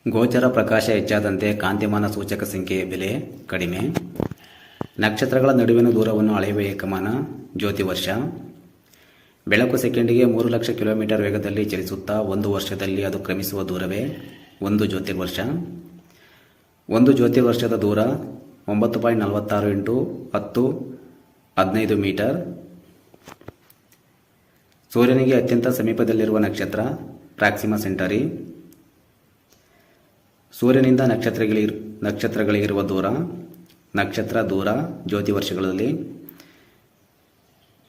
ಗೋಚರ ಪ್ರಕಾಶ ಹೆಚ್ಚಾದಂತೆ ಕಾಂತಿಮಾನ ಸೂಚಕ ಸಂಖ್ಯೆಯ ಬೆಲೆ ಕಡಿಮೆ. ನಕ್ಷತ್ರಗಳ ನಡುವಿನ ದೂರವನ್ನು ಅಳೆಯುವ ಏಕಮಾನ ಜ್ಯೋತಿವರ್ಷ. ಬೆಳಕು ಸೆಕೆಂಡಿಗೆ 3,00,000 ಕಿಲೋಮೀಟರ್ ವೇಗದಲ್ಲಿ ಚಲಿಸುತ್ತಾ 1 ವರ್ಷದಲ್ಲಿ ಅದು ಕ್ರಮಿಸುವ ದೂರವೇ 1 ಜ್ಯೋತಿರ್ವರ್ಷ. 1 ಜ್ಯೋತಿರ್ವರ್ಷದ ದೂರ 9.46 × 10⁻15 ಮೀಟರ್. ಸೂರ್ಯನಿಗೆ ಅತ್ಯಂತ ಸಮೀಪದಲ್ಲಿರುವ ನಕ್ಷತ್ರ ಪ್ರಾಕ್ಸಿಮಾ ಸೆಂಟರಿ. ಸೂರ್ಯನಿಂದ ನಕ್ಷತ್ರಗಳಿಗಿರುವ ದೂರ, ನಕ್ಷತ್ರ ದೂರ ಜ್ಯೋತಿವರ್ಷಗಳಲ್ಲಿ.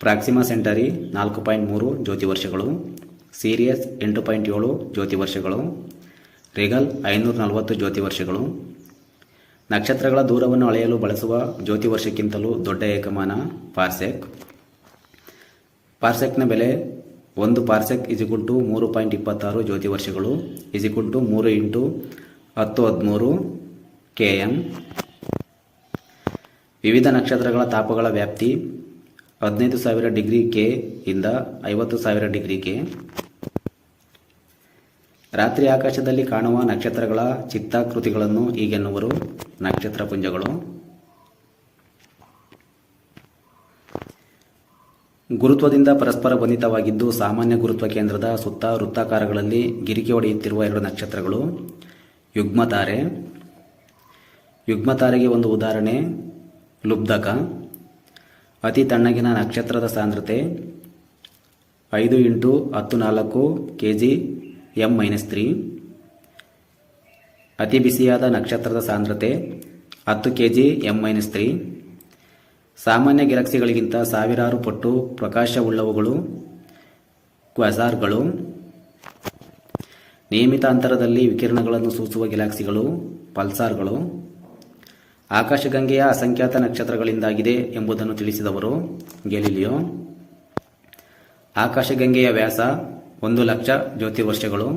ಪ್ರಾಕ್ಸಿಮಾ ಸೆಂಟರಿ 4.3 ಜ್ಯೋತಿವರ್ಷಗಳು. ಸೀರಿಯಸ್ 8.7 ಜ್ಯೋತಿವರ್ಷಗಳು. ರಿಗಲ್ 540 ಜ್ಯೋತಿವರ್ಷಗಳು. ನಕ್ಷತ್ರಗಳ ದೂರವನ್ನು ಅಳೆಯಲು ಬಳಸುವ ಜ್ಯೋತಿವರ್ಷಕ್ಕಿಂತಲೂ ದೊಡ್ಡ ಏಕಮಾನ ಪಾರ್ಸೆಕ್. ಪಾರ್ಸೆಕ್ನ ಬೆಲೆ 1 ಪಾರ್ಸೆಕ್ = 3.26 ಜ್ಯೋತಿವರ್ಷಗಳು = 3 × 1013 km. ವಿವಿಧ ನಕ್ಷತ್ರಗಳ ತಾಪಗಳ ವ್ಯಾಪ್ತಿ 15,000 ಡಿಗ್ರಿ ಕೆ ಇಂದ 50,000 ಡಿಗ್ರಿ ಕೆ. ರಾತ್ರಿ ಆಕಾಶದಲ್ಲಿ ಕಾಣುವ ನಕ್ಷತ್ರಗಳ ಚಿತ್ತಾಕೃತಿಗಳನ್ನು ಹೀಗೆನ್ನುವರು: ನಕ್ಷತ್ರಪುಂಜಗಳು. ಗುರುತ್ವದಿಂದ ಪರಸ್ಪರ ಬಂಧಿತವಾಗಿದ್ದು ಸಾಮಾನ್ಯ ಗುರುತ್ವ ಕೇಂದ್ರದ ಸುತ್ತ ವೃತ್ತಾಕಾರಗಳಲ್ಲಿ ಗಿರಿಕೆ ಹೊಡೆಯುತ್ತಿರುವ 2 ನಕ್ಷತ್ರಗಳು ಯುಗ್ಮತಾರೆ. ಯುಗ್ಮತಾರೆಗೆ ಒಂದು ಉದಾಹರಣೆ ಲುಬ್ಧಕ. ಅತಿ ತಣ್ಣಗಿನ ನಕ್ಷತ್ರದ ಸಾಂದ್ರತೆ 5 × 10⁴ kgm-3. ಅತಿ ಬಿಸಿಯಾದ ನಕ್ಷತ್ರದ ಸಾಂದ್ರತೆ 10 kgm-3. ಸಾಮಾನ್ಯ ಗ್ಯಾಲಕ್ಸಿಗಳಿಗಿಂತ ಸಾವಿರಾರು ಪಟ್ಟು ಪ್ರಕಾಶವುಳ್ಳವುಗಳು ಕ್ವಾಸಾರ್ಗಳು. ನಿಯಮಿತ ಅಂತರದಲ್ಲಿ ವಿಕಿರಣಗಳನ್ನು ಸೂಸುವ ಗ್ಯಾಲಕ್ಸಿಗಳು ಪಲ್ಸಾರ್ಗಳು. ಆಕಾಶಗಂಗೆಯ ಅಸಂಖ್ಯಾತ ನಕ್ಷತ್ರಗಳಿಂದಾಗಿದೆ ಎಂಬುದನ್ನು ತಿಳಿಸಿದವರು ಗ್ಯಾಲಿಲಿಯೋ. ಆಕಾಶಗಂಗೆಯ ವ್ಯಾಸ 1,00,000 ಜ್ಯೋತಿವರ್ಷಗಳು.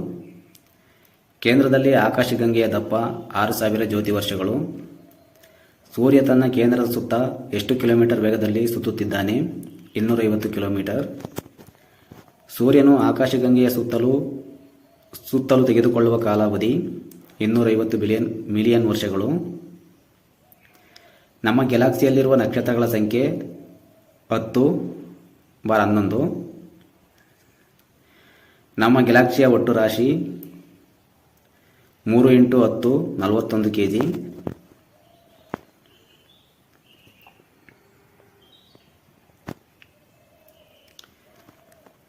ಕೇಂದ್ರದಲ್ಲಿ ಆಕಾಶಗಂಗೆಯ ದಪ್ಪ 6,000 ಜ್ಯೋತಿವರ್ಷಗಳು. ಸೂರ್ಯ ತನ್ನ ಕೇಂದ್ರದ ಸುತ್ತ ಎಷ್ಟು ಕಿಲೋಮೀಟರ್ ವೇಗದಲ್ಲಿ ಸುತ್ತುತ್ತಿದ್ದಾನೆ? 250 ಕಿಲೋಮೀಟರ್. ಸೂರ್ಯನು ಆಕಾಶಗಂಗೆಯ ಸುತ್ತಲೂ ತೆಗೆದುಕೊಳ್ಳುವ ಕಾಲಾವಧಿ 250 ಮಿಲಿಯನ್ ವರ್ಷಗಳು. ನಮ್ಮ ಗ್ಯಾಲಕ್ಸಿಯಲ್ಲಿರುವ ನಕ್ಷತ್ರಗಳ ಸಂಖ್ಯೆ 10/11. ನಮ್ಮ ಗ್ಯಾಲಕ್ಸಿಯ ಒಟ್ಟು ರಾಶಿ 3 × 10 41 kg.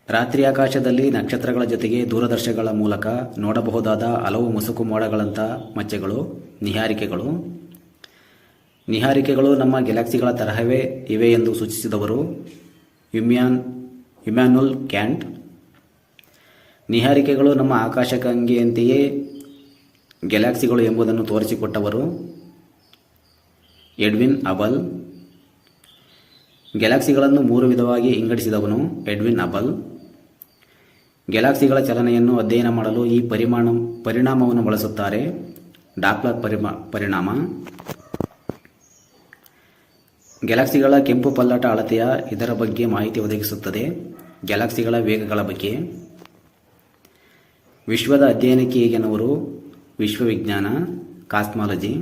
ರಾತ್ರಿ ಆಕಾಶದಲ್ಲಿ ನಕ್ಷತ್ರಗಳ ಜೊತೆಗೆ ದೂರದರ್ಶಕಗಳ ಮೂಲಕ ನೋಡಬಹುದಾದ ಹಲವು ಮುಸುಕು ಮೋಡಗಳಂಥ ಮಚ್ಚೆಗಳು ನಿಹಾರಿಕೆಗಳು. ನಿಹಾರಿಕೆಗಳು ನಮ್ಮ ಗ್ಯಾಲಕ್ಸಿಗಳ ತರಹವೇ ಇವೆ ಎಂದು ಸೂಚಿಸಿದವರು ಇಮ್ಯಾನುಲ್ ಕ್ಯಾಂಟ್. ನಿಹಾರಿಕೆಗಳು ನಮ್ಮ ಆಕಾಶಗಂಗೆಯಂತೆಯೇ ಗ್ಯಾಲಕ್ಸಿಗಳು ಎಂಬುದನ್ನು ತೋರಿಸಿಕೊಟ್ಟವರು ಎಡ್ವಿನ್ ಹಬಲ್. ಗ್ಯಾಲಕ್ಸಿಗಳನ್ನು 3 ವಿಧವಾಗಿ ವಿಂಗಡಿಸಿದವನು ಎಡ್ವಿನ್ ಹಬಲ್. ಗ್ಯಾಲಕ್ಸಿಗಳ ಚಲನೆಯನ್ನು ಅಧ್ಯಯನ ಮಾಡಲು ಈ ಪರಿಣಾಮವನ್ನು ಬಳಸುತ್ತಾರೆ: ಡಾಪ್ಲರ್ ಪರಿಣಾಮ. ಗ್ಯಾಲಕ್ಸಿಗಳ ಕೆಂಪು ಪಲ್ಲಟ ಅಳತೆಯ ಇದರ ಬಗ್ಗೆ ಮಾಹಿತಿ ಒದಗಿಸುತ್ತದೆ. ಗ್ಯಾಲಕ್ಸಿಗಳ ವೇಗಗಳ ಬಗ್ಗೆ. ವಿಶ್ವದ ಅಧ್ಯಯನಕ್ಕೆ ಹೀಗೆನ್ನುವರು: ವಿಶ್ವವಿಜ್ಞಾನ ಕಾಸ್ಮಾಲಜಿ.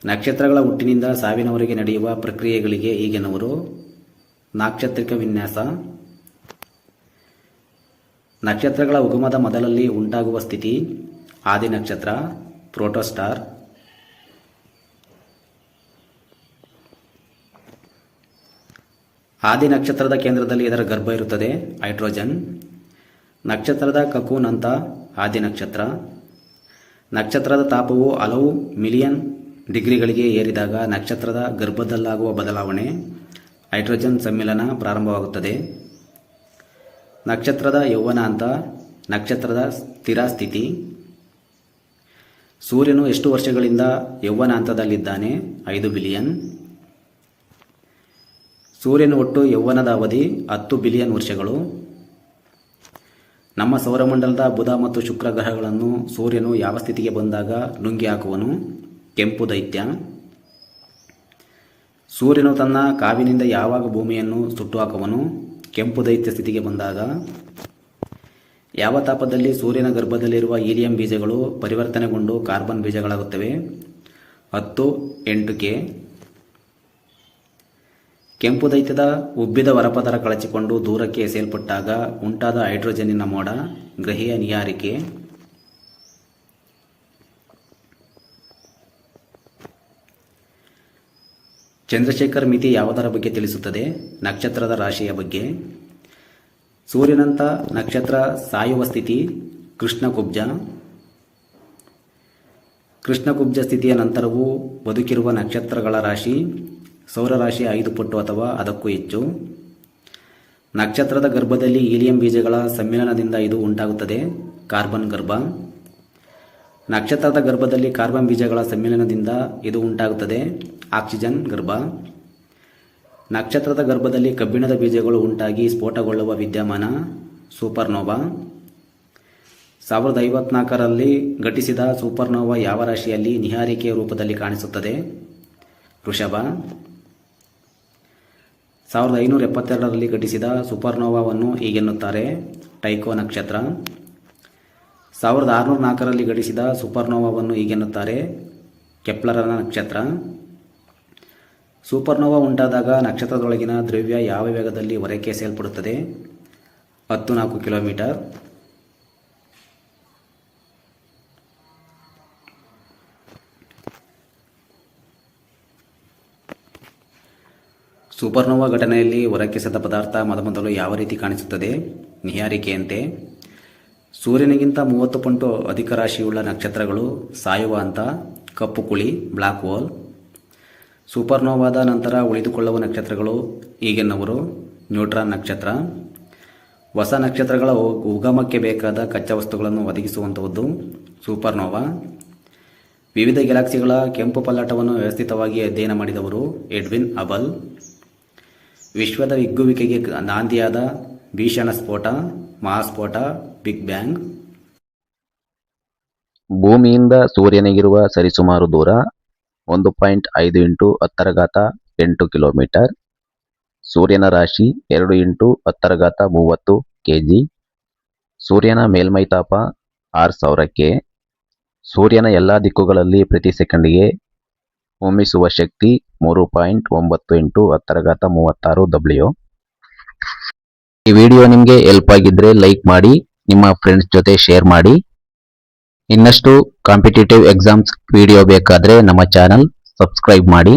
ನಕ್ಷತ್ರಗಳ ಹುಟ್ಟಿನಿಂದ ಸಾವಿನವರೆಗೆ ನಡೆಯುವ ಪ್ರಕ್ರಿಯೆಗಳಿಗೆ ಹೀಗೆನ್ನುವರು: ನಾಕ್ಷತ್ರಿಕ ವಿನ್ಯಾಸ. ನಕ್ಷತ್ರಗಳ ಉಗಮದ ಮೊದಲಲ್ಲಿ ಉಂಟಾಗುವ ಸ್ಥಿತಿ ಆದಿ ನಕ್ಷತ್ರ ಪ್ರೋಟೋಸ್ಟಾರ್. ಆದಿ ನಕ್ಷತ್ರದ ಕೇಂದ್ರದಲ್ಲಿ ಇದರ ಗರ್ಭ ಇರುತ್ತದೆ ಹೈಡ್ರೋಜನ್. ನಕ್ಷತ್ರದ ಕಕೂನ್ ಅಂತ ಆದಿ ನಕ್ಷತ್ರ. ನಕ್ಷತ್ರದ ತಾಪವು ಹಲವು ಮಿಲಿಯನ್ ಡಿಗ್ರಿಗಳಿಗೆ ಏರಿದಾಗ ನಕ್ಷತ್ರದ ಗರ್ಭದಲ್ಲಾಗುವ ಬದಲಾವಣೆ ಹೈಡ್ರೋಜನ್ ಸಮ್ಮಿಲನ ಪ್ರಾರಂಭವಾಗುತ್ತದೆ. ನಕ್ಷತ್ರದ ಯೌವನ ಅಂತ ನಕ್ಷತ್ರದ ಸ್ಥಿರ ಸ್ಥಿತಿ. ಸೂರ್ಯನು ಎಷ್ಟು ವರ್ಷಗಳಿಂದ ಯೌವನ ಹಂತದಲ್ಲಿದ್ದಾನೆ? 5 ಬಿಲಿಯನ್. ಸೂರ್ಯನ ಒಟ್ಟು ಯೌವನದ ಅವಧಿ 10 ಬಿಲಿಯನ್ ವರ್ಷಗಳು. ನಮ್ಮ ಸೌರಮಂಡಲದ ಬುಧ ಮತ್ತು ಶುಕ್ರ ಗ್ರಹಗಳನ್ನು ಸೂರ್ಯನು ಯಾವ ಸ್ಥಿತಿಗೆ ಬಂದಾಗ ನುಂಗಿ ಹಾಕುವನು? ಕೆಂಪು ದೈತ್ಯ. ಸೂರ್ಯನು ತನ್ನ ಕಾವಿನಿಂದ ಯಾವಾಗ ಭೂಮಿಯನ್ನು ಸುಟ್ಟು ಹಾಕುವನು? ಕೆಂಪು ದೈತ್ಯ ಸ್ಥಿತಿಗೆ ಬಂದಾಗ. ಯಾವ ತಾಪದಲ್ಲಿ ಸೂರ್ಯನ ಗರ್ಭದಲ್ಲಿರುವ ಹೀಲಿಯಂ ಬೀಜಗಳು ಪರಿವರ್ತನೆಗೊಂಡು ಕಾರ್ಬನ್ ಬೀಜಗಳಾಗುತ್ತವೆ? 10 8 ಕೆ. ಕೆಂಪು ದೈತ್ಯದ ಉಬ್ಬಿದ ಹೊರಪದರ ಕಳಚಿಕೊಂಡು ದೂರಕ್ಕೆ ಎಸೆಯಲ್ಪಟ್ಟಾಗ ಉಂಟಾದ ಹೈಡ್ರೋಜನ್ನಿನ ಮೋಡ ಗ್ರಹೀಯ ನಿಯಾರಿಕೆ. ಚಂದ್ರಶೇಖರ್ ಮಿತಿ ಯಾವುದರ ಬಗ್ಗೆ ತಿಳಿಸುತ್ತದೆ? ನಕ್ಷತ್ರದ ರಾಶಿಯ ಬಗ್ಗೆ. ಸೂರ್ಯನಂತ ನಕ್ಷತ್ರ ಸಾಯುವ ಸ್ಥಿತಿ ಕೃಷ್ಣಕುಬ್ಜ. ಕೃಷ್ಣಕುಬ್ಜ ಸ್ಥಿತಿಯ ನಂತರವೂ ಬದುಕಿರುವ ನಕ್ಷತ್ರಗಳ ರಾಶಿ ಸೌರರಾಶಿ 5 ಪಟ್ಟು ಅಥವಾ ಅದಕ್ಕೂ ಹೆಚ್ಚು. ನಕ್ಷತ್ರದ ಗರ್ಭದಲ್ಲಿ ಹೀಲಿಯಂ ಬೀಜಗಳ ಸಮ್ಮಿಲನದಿಂದ ಇದು ಉಂಟಾಗುತ್ತದೆ, ಕಾರ್ಬನ್ ಗರ್ಭ. ನಕ್ಷತ್ರದ ಗರ್ಭದಲ್ಲಿ ಕಾರ್ಬನ್ ಬೀಜಗಳ ಸಮ್ಮಿಲನದಿಂದ ಇದು ಉಂಟಾಗುತ್ತದೆ, ಆಕ್ಸಿಜನ್ ಗರ್ಭ. ನಕ್ಷತ್ರದ ಗರ್ಭದಲ್ಲಿ ಕಬ್ಬಿಣದ ಬೀಜಗಳು ಉಂಟಾಗಿ ಸ್ಫೋಟಗೊಳ್ಳುವ ವಿದ್ಯಮಾನ ಸೂಪರ್ನೋವಾ. 1054ರಲ್ಲಿ ಘಟಿಸಿದ ಸೂಪರ್ನೋವಾ ಯಾವ ರಾಶಿಯಲ್ಲಿ ನಿಹಾರಿಕೆಯ ರೂಪದಲ್ಲಿ ಕಾಣಿಸುತ್ತದೆ? ವೃಷಭ. 1572ರಲ್ಲಿ ಘಟಿಸಿದ ಸೂಪರ್ನೋವಾವನ್ನು ಹೀಗೆನ್ನುತ್ತಾರೆ, ಟೈಕೋ ನಕ್ಷತ್ರ. 1604ರಲ್ಲಿ ಘಟಿಸಿದ ಸೂಪರ್ನೋವಾವನ್ನು ಹೀಗೆನ್ನುತ್ತಾರೆ, ಕೆಪ್ಲರನ ನಕ್ಷತ್ರ. ಸೂಪರ್ನೋವಾ ಉಂಟಾದಾಗ ನಕ್ಷತ್ರದೊಳಗಿನ ದ್ರವ್ಯ ಯಾವ ವೇಗದಲ್ಲಿ ಹೊರಕ್ಕೆ ಎಸೆಯಲ್ಪಡುತ್ತದೆ? 14 ಕಿಲೋಮೀಟರ್. ಸೂಪರ್ನೋವಾ ಘಟನೆಯಲ್ಲಿ ಹೊರಕ್ಕೆಸೆದ ಪದಾರ್ಥ ಮೊದಲು ಯಾವ ರೀತಿ ಕಾಣಿಸುತ್ತದೆ? ನಿಹಾರಿಕೆಯಂತೆ. ಸೂರ್ಯನಿಗಿಂತ 30 ಪಟ್ಟು ಅಧಿಕ ರಾಶಿಯುಳ್ಳ ನಕ್ಷತ್ರಗಳು ಸಾಯುವ ಹಂತ ಕಪ್ಪು ಕುಳಿ, ಬ್ಲಾಕ್ ಹೋಲ್. ಸೂಪರ್ನೋವಾದ ನಂತರ ಉಳಿದುಕೊಳ್ಳುವ ನಕ್ಷತ್ರಗಳು ಈಗೆನ್ನವರು ನ್ಯೂಟ್ರಾನ್ ನಕ್ಷತ್ರ. ಹೊಸ ನಕ್ಷತ್ರಗಳ ಉಗಮಕ್ಕೆ ಬೇಕಾದ ಕಚ್ಚಾ ವಸ್ತುಗಳನ್ನು ಒದಗಿಸುವಂಥದ್ದು ಸೂಪರ್ನೋವಾ. ವಿವಿಧ ಗ್ಯಾಲಕ್ಸಿಗಳ ಕೆಂಪು ಪಲ್ಲಟವನ್ನು ವ್ಯವಸ್ಥಿತವಾಗಿ ಅಧ್ಯಯನ ಮಾಡಿದವರು ಎಡ್ವಿನ್ ಹಬಲ್. ವಿಶ್ವದ ಹಿಗ್ಗುವಿಕೆಗೆ ನಾಂದಿಯಾದ ಭೀಷಣ ಸ್ಫೋಟ ಮಹಾಸ್ಫೋಟ ಬಿಗ್ ಬ್ಯಾಂಗ್. ಭೂಮಿಯಿಂದ ಸೂರ್ಯನಿಗಿರುವ ಸರಿಸುಮಾರು ದೂರ 1.5 × 10⁸ ಕಿಲೋಮೀಟರ್. ಸೂರ್ಯನ ರಾಶಿ 2 × 1030 kg. ಸೂರ್ಯನ ಮೇಲ್ಮೈ ತಾಪ 6000 ಕೆ. ಸೂರ್ಯನ ಎಲ್ಲ ದಿಕ್ಕುಗಳಲ್ಲಿ ಪ್ರತಿ ಸೆಕೆಂಡಿಗೆ ಹೊಮ್ಮಿಸುವ ಶಕ್ತಿ 3.98 × 1036 W. ಈ ವಿಡಿಯೋ ನಿಮಗೆ ಹೆಲ್ಪ್ ಆಗಿದ್ರೆ ಲೈಕ್ ಮಾಡಿ, ನಿಮ್ಮ ಫ್ರೆಂಡ್ಸ್ ಜೊತೆ ಶೇರ್ ಮಾಡಿ. ಇನ್ನಷ್ಟು ಕಾಂಪಿಟೇಟಿವ್ ಎಕ್ಸಾಮ್ಸ್ ವಿಡಿಯೋ ಬೇಕಾದರೆ ನಮ್ಮ ಚಾನಲ್ ಸಬ್ಸ್ಕ್ರೈಬ್ ಮಾಡಿ.